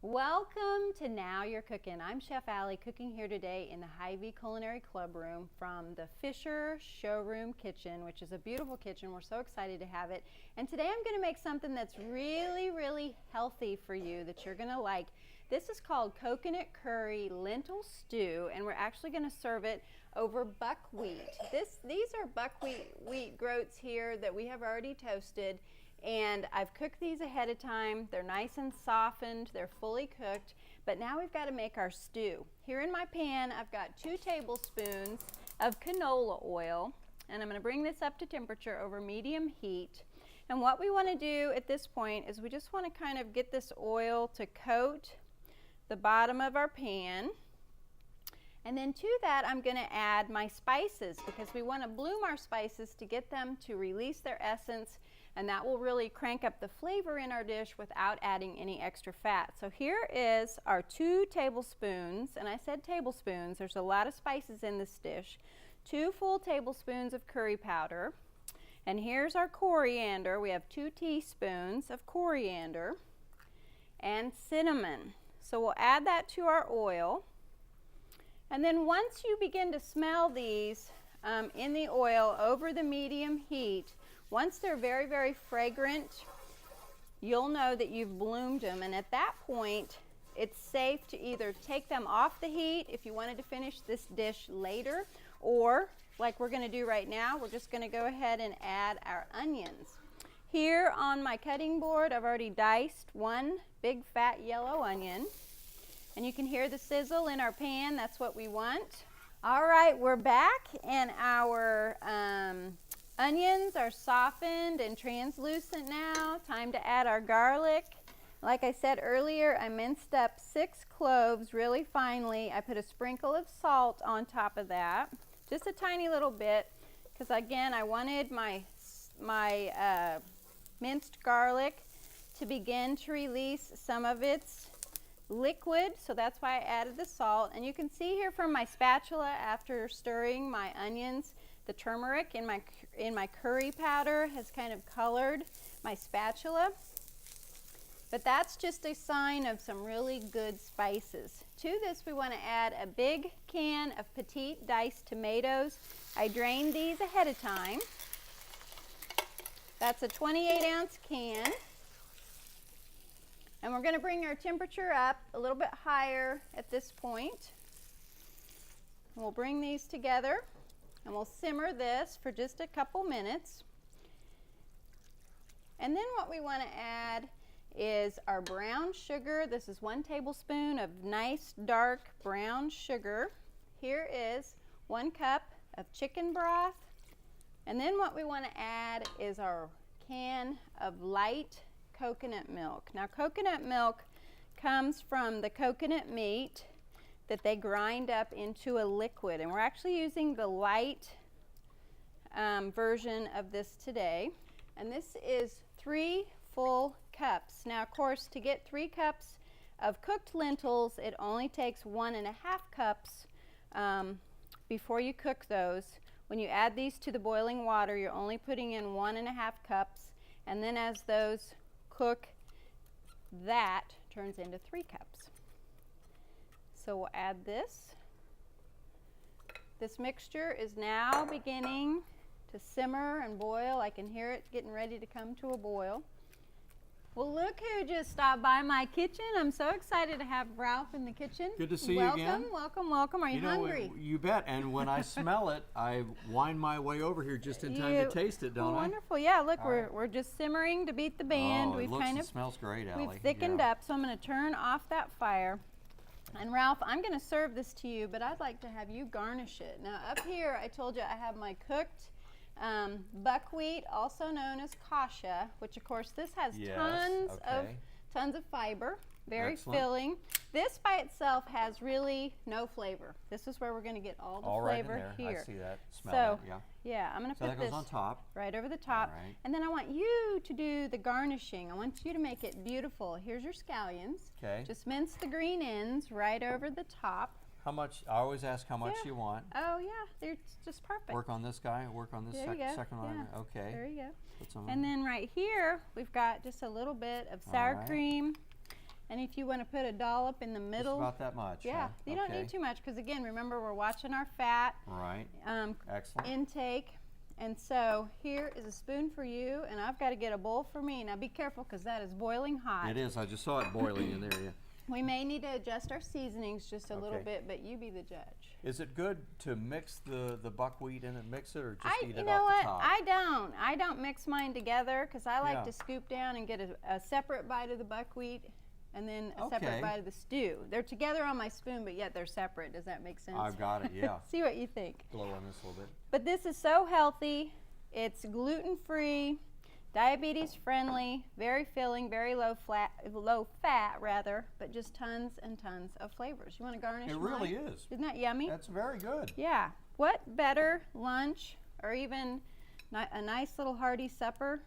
Welcome to Now You're Cooking. I'm Chef Allie, cooking here today in the Hy-Vee Culinary Club room from the Fisher Showroom Kitchen, which is a beautiful kitchen. We're so excited to have it. And today I'm going to make something that's really healthy for you that you're going to like. This is called coconut curry lentil stew, and we're actually going to serve it over buckwheat. These are buckwheat groats here that we have already toasted. And I've cooked these ahead of time. They're nice and softened. They're fully cooked. But now we've got to make our stew. Here in my pan, I've got 2 tablespoons of canola oil. And I'm going to bring this up to temperature over medium heat. And what we want to do at this point is we just want to kind of get this oil to coat the bottom of our pan. And then to that, I'm going to add my spices because we want to bloom our spices to get them to release their essence, and that will really crank up the flavor in our dish without adding any extra fat. So here is our 2 tablespoons, and I said tablespoons, there's a lot of spices in this dish. 2 full tablespoons of curry powder. And here's our coriander. We have 2 teaspoons of coriander and cinnamon. So we'll add that to our oil. And then once you begin to smell these in the oil over the medium heat, once they're very fragrant, you'll know that you've bloomed them. And at that point, it's safe to either take them off the heat if you wanted to finish this dish later, or like we're going to do right now, we're just going to go ahead and add our onions. Here on my cutting board, I've already diced 1 big fat yellow onion. And you can hear the sizzle in our pan. That's what we want. All right, we're back, and our onions are softened and translucent now. Time to add our garlic. Like I said earlier, I minced up 6 cloves really finely. I put a sprinkle of salt on top of that, just a tiny little bit, because again, I wanted my minced garlic to begin to release some of its liquid, so that's why I added the salt. And you can see here from my spatula, after stirring my onions, the turmeric in my curry powder has kind of colored my spatula. But that's just a sign of some really good spices. To this, we want to add a big can of petite diced tomatoes. I drained these ahead of time. That's a 28-ounce can. And we're going to bring our temperature up a little bit higher at this point. We'll bring these together and we'll simmer this for just a couple minutes. And then what we want to add is our brown sugar. This is 1 tablespoon of nice dark brown sugar. Here is 1 cup of chicken broth. And then what we want to add is our can of light coconut milk. Now, coconut milk comes from the coconut meat that they grind up into a liquid, and we're actually using the light version of this today. And this is 3 full cups. Now, of course, to get 3 cups of cooked lentils, it only takes 1.5 cups before you cook those. When you add these to the boiling water, you're only putting in 1.5 cups, and then as those cook, that turns into 3 cups. So we'll add this. This mixture is now beginning to simmer and boil. I can hear it getting ready to come to a boil. Well, look who just stopped by my kitchen. I'm so excited to have Ralph in the kitchen. Good to see you again. Welcome. Are you hungry? You bet. And when I smell it, I wind my way over here just in time to taste it, don't I? Wonderful. Yeah, look, we're just simmering to beat the band. It smells great, Allie. We've thickened up, so I'm going to turn off that fire. And Ralph, I'm going to serve this to you, but I'd like to have you garnish it. Now, up here, I told you I have my cooked buckwheat, also known as kasha, which of course this has tons of fiber, very filling. This by itself has really no flavor. This is where we're going to get all the flavor right in there. here. I see that. Smell it. Yeah, I'm going to put that this goes on top. right over the top. Right. And then I want you to do the garnishing. I want you to make it beautiful. Here's your scallions. Okay. Just mince the green ends right over the top. How much? I always ask how much you want. Oh yeah, they're just perfect. Work on this guy. Work on this second one. Okay. There you go. Put some and then right here we've got just a little bit of sour cream And if you want to put a dollop in the Just middle, about that much. yeah, huh? you don't need too much because again, remember we're watching our fat Right. Excellent. intake. And so here is a spoon for you, and I've got to get a bowl for me. Now be careful because that is boiling hot. It is. I just saw it boiling in there. Yeah. We may need to adjust our seasonings just a little Okay. bit, but you be the judge. Is it good to mix the buckwheat in and mix it, or just eat You it know off what? the top? I don't mix mine together because I like Yeah. to scoop down and get a separate bite of the buckwheat and then a separate Okay. bite of the stew. They're together on my spoon, but yet they're separate. Does that make sense? I've got it. Yeah. See what you think. Blow on this a little bit. But this is so healthy. It's gluten-free, diabetes-friendly, very filling, very low fat rather, but just tons and tons of flavors. You want to garnish It mine? really is. Isn't that yummy? That's very good. Yeah. What better lunch or even a nice little hearty supper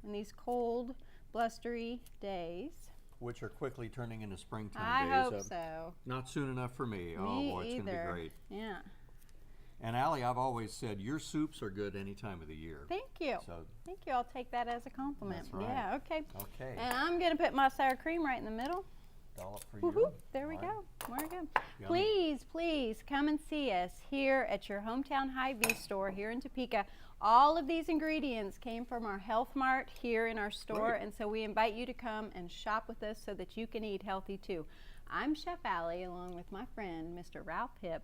in these cold, blustery days? Which are quickly turning into springtime I days. hope so. Not soon enough for me. Oh Me boy, it's either. going to be great. Yeah. And Allie, I've always said your soups are good any time of the year. Thank you. So, Thank you. I'll take that as a compliment. That's right. Yeah, okay. okay. And I'm going to put my sour cream right in the middle. Dollop for Woohoo! you. There we All right. go. There we go. Yummy. Please, please come and see us here at your hometown Hy-Vee store here in Topeka. All of these ingredients came from our Health Mart here in our store, Great. and so we invite you to come and shop with us so that you can eat healthy too. I'm Chef Allie along with my friend Mr. Ralph Hipp.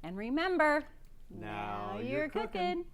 And remember, Now you're you're cooking. cooking.